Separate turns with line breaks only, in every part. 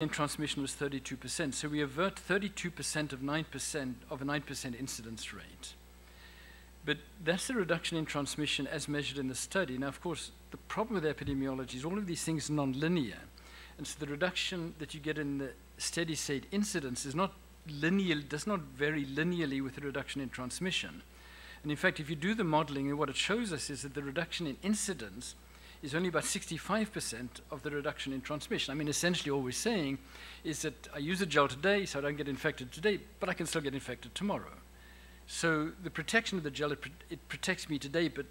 in transmission was 32%. So we avert 32% of 9% of a 9% incidence rate. But that's the reduction in transmission as measured in the study. Now, of course, the problem with epidemiology is all of these things are non-linear. And so the reduction that you get in the steady state incidence is not linear, does not vary linearly with the reduction in transmission. And in fact, if you do the modeling, what it shows us is that the reduction in incidence is only about 65% of the reduction in transmission. I mean, essentially all we're saying is that I use a gel today, so I don't get infected today, but I can still get infected tomorrow. So the protection of the gel, it protects me today, but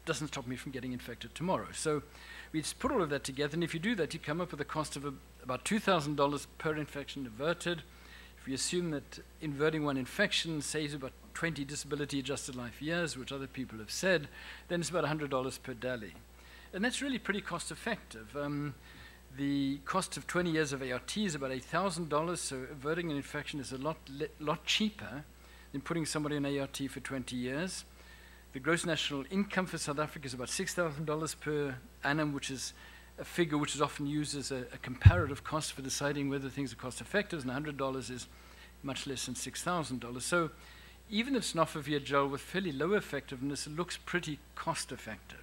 doesn't stop me from getting infected tomorrow. So we just put all of that together, and if you do that, you come up with a cost of about $2,000 per infection averted. If we assume that inverting one infection saves about 20 disability-adjusted life years, which other people have said, then it's about $100 per DALY. And that's really pretty cost-effective. The cost of 20 years of ART is about $8,000, so averting an infection is a lot cheaper than putting somebody on ART for 20 years. The gross national income for South Africa is about $6,000 per annum, which is a figure which is often used as a comparative cost for deciding whether things are cost-effective, and $100 is much less than $6,000. So even if tenofovir gel with fairly low effectiveness, it looks pretty cost-effective.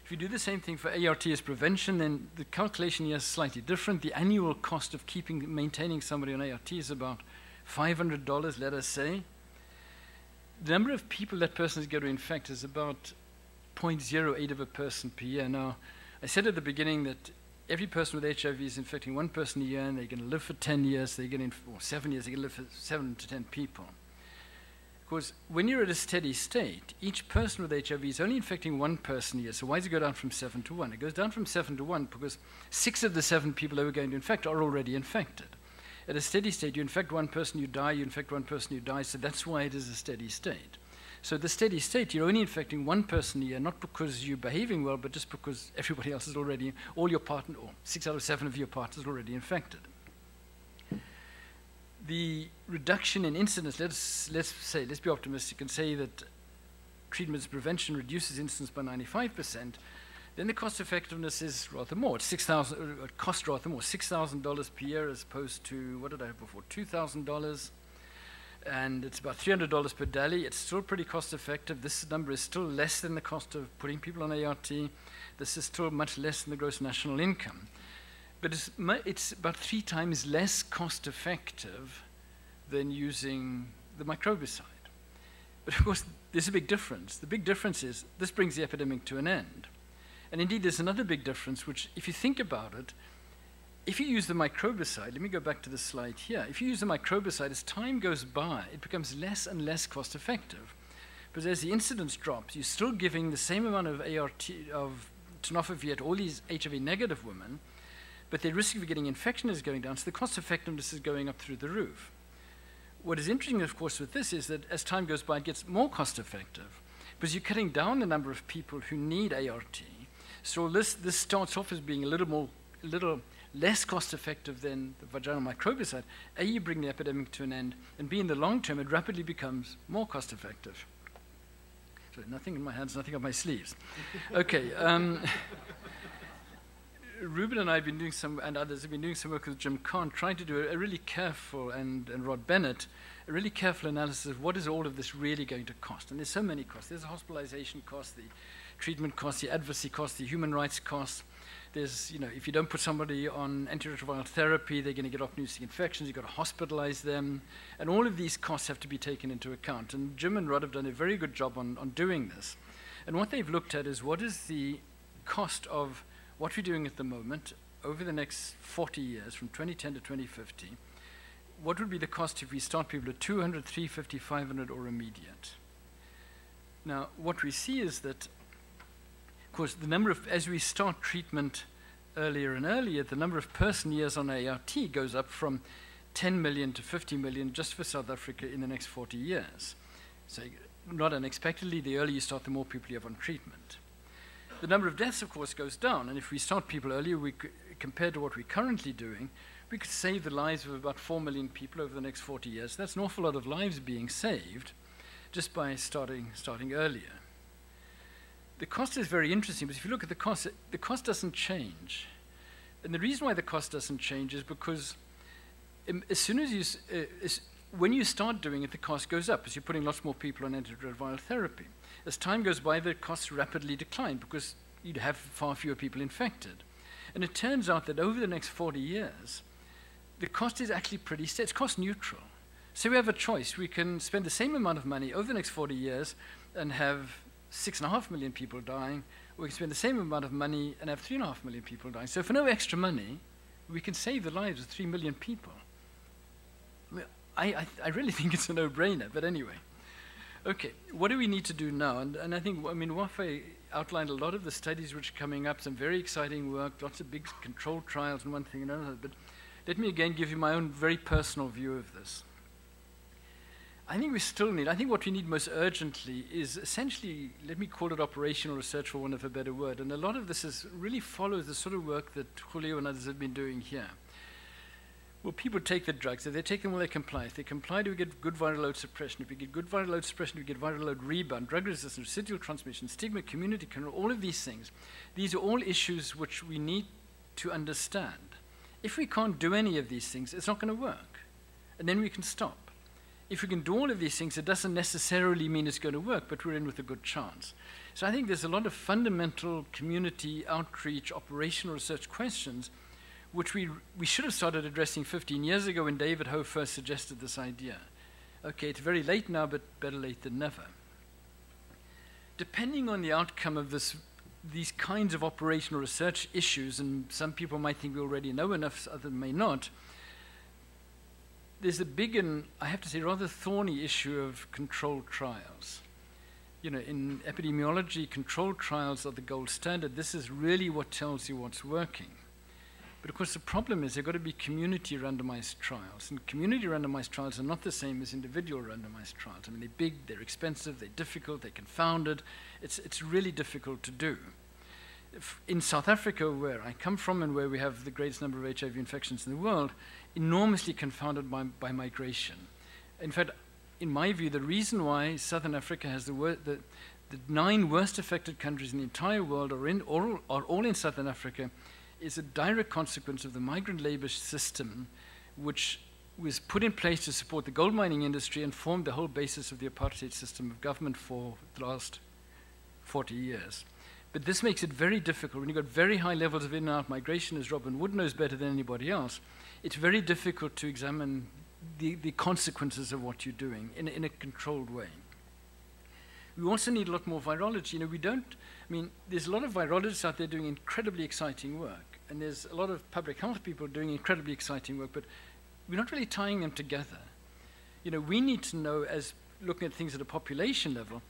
If you do the same thing for ART as prevention, then the calculation here is slightly different. The annual cost of maintaining somebody on ART is about $500, let us say. The number of people that person is going to infect is about 0.08 of a person per year. Now, I said at the beginning that every person with HIV is infecting one person a year, and they're going to live for 10 years, they're going to, or 7 years, they're going to live for 7 to 10 people. Because when you're at a steady state, each person with HIV is only infecting one person a year. So why does it go down from 7 to 1? It goes down from 7 to 1 because 6 of the 7 people that we're going to infect are already infected. At a steady state, you infect one person, you die, you infect one person, you die, so that's why it is a steady state. So the steady state, you're only infecting one person a year, not because you're behaving well, but just because everybody else is already, all your partner, or 6 out of 7 of your partners are already infected. The reduction in incidence, let's be optimistic and say that treatment prevention reduces incidence by 95%, then the cost effectiveness is rather more. It's it costs rather more, $6,000 per year as opposed to, what did I have before, $2,000. And it's about $300 per DALY. It's still pretty cost effective. This number is still less than the cost of putting people on ART. This is still much less than the gross national income. But it's about 3 times less cost effective than using the microbicide. But of course, there's a big difference. The big difference is this brings the epidemic to an end. And indeed, there's another big difference, which if you think about it, if you use the microbicide, let me go back to the slide here. If you use the microbicide, as time goes by, it becomes less and less cost effective. Because as the incidence drops, you're still giving the same amount of ART, of tenofovir to all these HIV negative women, but the risk of getting infection is going down, so the cost effectiveness is going up through the roof. What is interesting, of course, with this is that as time goes by, it gets more cost effective, because you're cutting down the number of people who need ART. So this starts off as being a little less cost effective than the vaginal microbicide. A, you bring the epidemic to an end, and B, in the long term, it rapidly becomes more cost effective. So nothing in my hands, nothing on my sleeves. Okay. Ruben and I have been doing some, and others have been doing some work with Jim Kahn, trying to do a really careful, and Rod Bennett, a really careful analysis of what is all of this really going to cost. And there's so many costs. There's the hospitalization cost, the treatment cost, the advocacy cost, the human rights cost. There's, if you don't put somebody on antiretroviral therapy, they're going to get opportunistic infections, you've got to hospitalize them. And all of these costs have to be taken into account. And Jim and Rod have done a very good job on doing this. And what they've looked at is what is the cost of what we're doing at the moment over the next 40 years, from 2010 to 2050. What would be the cost if we start people at 200, 350, 500, or immediate? Now, what we see is that, of course, the number of, as we start treatment earlier and earlier, the number of person years on ART goes up from 10 million to 50 million just for South Africa in the next 40 years. So not unexpectedly, the earlier you start, the more people you have on treatment. The number of deaths, of course, goes down, and if we start people earlier, compared to what we're currently doing, we could save the lives of about 4 million people over the next 40 years. That's an awful lot of lives being saved just by starting earlier. The cost is very interesting, because if you look at the cost doesn't change. And the reason why the cost doesn't change is because as soon as when you start doing it, the cost goes up as you're putting lots more people on antiretroviral therapy. As time goes by, the costs rapidly decline because you'd have far fewer people infected. And it turns out that over the next 40 years, the cost is actually pretty steady. It's cost neutral. So we have a choice. We can spend the same amount of money over the next 40 years and have 6.5 million people dying, or we can spend the same amount of money and have 3.5 million people dying. So for no extra money, we can save the lives of 3 million people. I really think it's a no-brainer, but anyway. Okay, what do we need to do now? And I think, Wafe outlined a lot of the studies which are coming up, some very exciting work, lots of big controlled trials and one thing and another, but let me again give you my own very personal view of this. I think what we need most urgently is essentially, let me call it operational research for want of a better word, and a lot of this really follows the sort of work that Julio and others have been doing here. Well, people take the drugs. If they take them, will they comply? If they comply, do we get good viral load suppression? If we get good viral load suppression, we get viral load rebound, drug resistance, residual transmission, stigma, community control, all of these things. These are all issues which we need to understand. If we can't do any of these things, it's not going to work. And then we can stop. If we can do all of these things, it doesn't necessarily mean it's going to work, but we're in with a good chance. So I think there's a lot of fundamental community outreach, operational research questions which we should have started addressing 15 years ago when David Ho first suggested this idea. Okay, it's very late now, but better late than never. Depending on the outcome of these kinds of operational research issues, and some people might think we already know enough, others may not, there's a big and, I have to say, rather thorny issue of controlled trials. In epidemiology, controlled trials are the gold standard. This is really what tells you what's working. But of course, the problem is they've got to be community randomized trials. And community randomized trials are not the same as individual randomized trials. They're big, they're expensive, they're difficult, they're confounded. It's really difficult to do. In South Africa, where I come from and where we have the greatest number of HIV infections in the world, enormously confounded by migration. In fact, in my view, the reason why Southern Africa has the 9 worst affected countries in the entire world are all in Southern Africa is a direct consequence of the migrant labor system, which was put in place to support the gold mining industry and formed the whole basis of the apartheid system of government for the last 40 years. But this makes it very difficult. When you've got very high levels of in and out migration, as Robin Wood knows better than anybody else, it's very difficult to examine the consequences of what you're doing in a controlled way. We also need a lot more virology. There's a lot of virologists out there doing incredibly exciting work, and there's a lot of public health people doing incredibly exciting work, but we're not really tying them together. We need to know, as looking at things at a population level,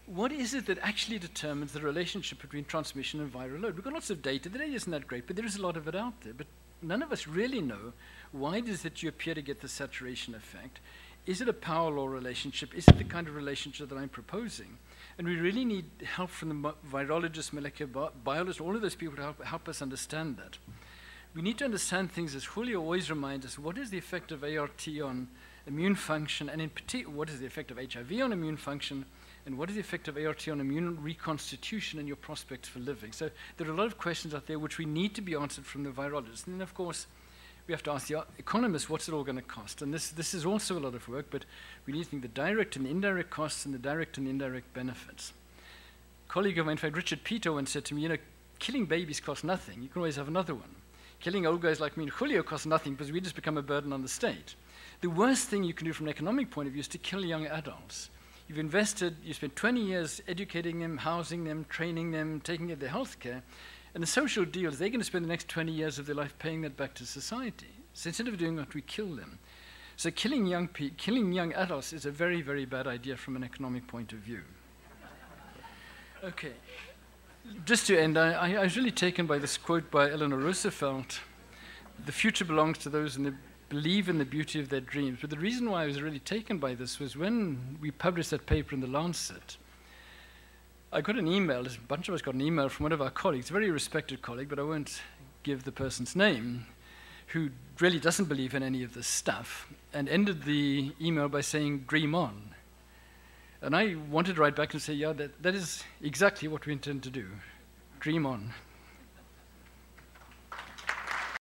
what is it that actually determines the relationship between transmission and viral load? We've got lots of data. The data isn't that great, but there is a lot of it out there. But none of us really know why it is that you appear to get the saturation effect. Is it a power law relationship? Is it the kind of relationship that I'm proposing? And we really need help from the virologists, molecular biologists, all of those people to help us understand that. We need to understand things, as Julio always reminds us, what is the effect of ART on immune function, and in particular, what is the effect of HIV on immune function, and what is the effect of ART on immune reconstitution and your prospects for living? So there are a lot of questions out there which we need to be answered from the virologists. And then, of course, we have to ask the economists, what's it all going to cost? And this is also a lot of work, but we need to think the direct and the indirect costs and the direct and the indirect benefits. A colleague of mine, in fact, Richard Peter, once said to me, killing babies costs nothing. You can always have another one. Killing old guys like me and Julio costs nothing because we just become a burden on the state. The worst thing you can do from an economic point of view is to kill young adults. You've invested, you spent 20 years educating them, housing them, training them, taking care of their health care. And the social deal is they're going to spend the next 20 years of their life paying that back to society. So instead of doing that, we kill them. So killing young adults is a very, very bad idea from an economic point of view. Okay. Just to end, I was really taken by this quote by Eleanor Roosevelt: "The future belongs to those who believe in the beauty of their dreams." But the reason why I was really taken by this was when we published that paper in The Lancet, I got an email, a bunch of us got an email from one of our colleagues, a very respected colleague, but I won't give the person's name, who really doesn't believe in any of this stuff, and ended the email by saying, "Dream on." And I wanted to write back and say, yeah, that is exactly what we intend to do. Dream on.